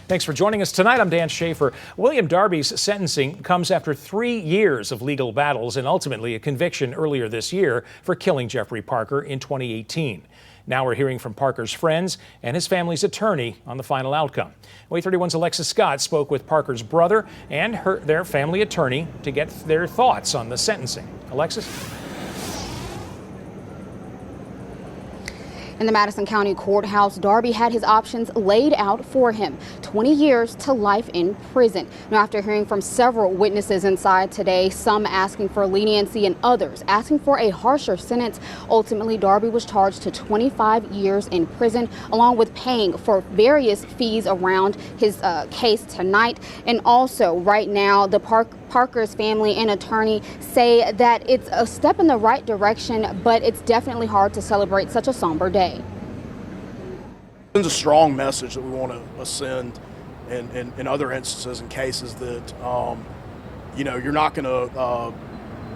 Thanks for joining us tonight. I'm Dan SHAFFER. William Darby's sentencing comes after 3 years of legal battles and ultimately a conviction earlier this year for killing Jeffrey Parker in 2018. Now we're hearing from Parker's friends and his family's attorney on the final outcome. WAAY 31's Alexis Scott spoke with Parker's brother and their family attorney to get their thoughts on the sentencing. Alexis? In the Madison County Courthouse, Darby had his options laid out for him: 20 years to life in prison. Now, after hearing from several witnesses inside today, some asking for leniency and others asking for a harsher sentence, ultimately Darby was charged to 25 years in prison, along with paying for various fees around his case tonight. And also, right now, the Parker's family and attorney say that it's a step in the right direction, but it's definitely hard to celebrate such a somber day. It's a strong message that we want to send in other instances and cases that, you're not going to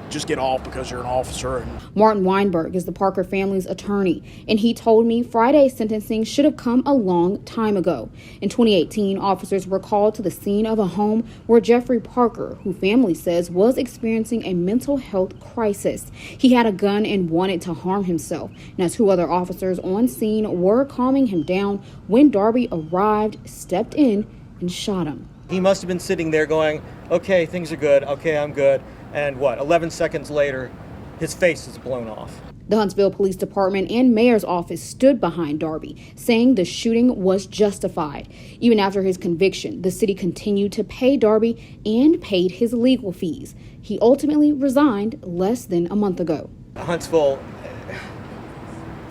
just get off because you're an officer. Martin Weinberg is the Parker family's attorney, and he told me Friday's sentencing should have come a long time ago. In 2018, officers were called to the scene of a home where Jeffrey Parker, who family says was experiencing a mental health crisis. He had a gun and wanted to harm himself. Now, 2 other officers on scene were calming him down when Darby arrived, stepped in, and shot him. He must have been sitting there going, okay, things are good, okay, I'm good. And 11 seconds later, his face is blown off. The Huntsville Police Department and Mayor's office stood behind Darby, saying the shooting was justified. Even after his conviction, the city continued to pay Darby and paid his legal fees. He ultimately resigned less than a month ago. Huntsville,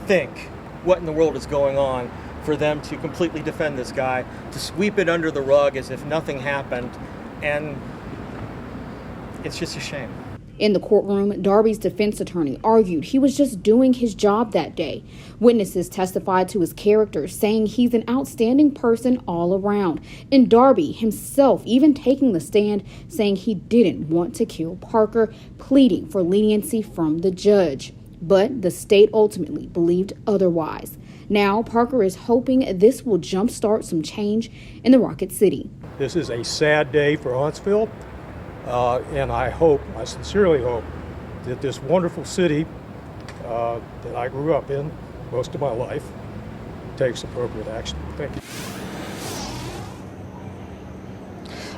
think, what in the world is going on for them to completely defend this guy, to sweep it under the rug as if nothing happened, and it's just a shame. In the courtroom, Darby's defense attorney argued he was just doing his job that day. Witnesses testified to his character, saying he's an outstanding person all around. And Darby himself even taking the stand, saying he didn't want to kill Parker, pleading for leniency from the judge. But the state ultimately believed otherwise. Now, Parker is hoping this will jumpstart some change in the Rocket City. This is a sad day for Huntsville. And I sincerely hope that this wonderful city that I grew up in most of my life takes appropriate action. Thank you.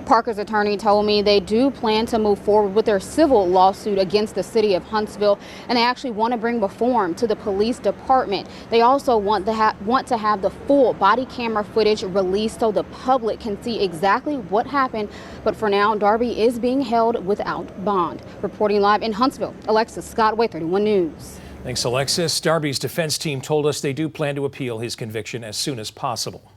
Parker's attorney told me they do plan to move forward with their civil lawsuit against the city of Huntsville, and they actually want to bring reform to the police department. They also want to have the full body camera footage released so the public can see exactly what happened. But for now, Darby is being held without bond. Reporting live in Huntsville, Alexis Scott, WAAY 31 News. Thanks, Alexis. Darby's defense team told us they do plan to appeal his conviction as soon as possible.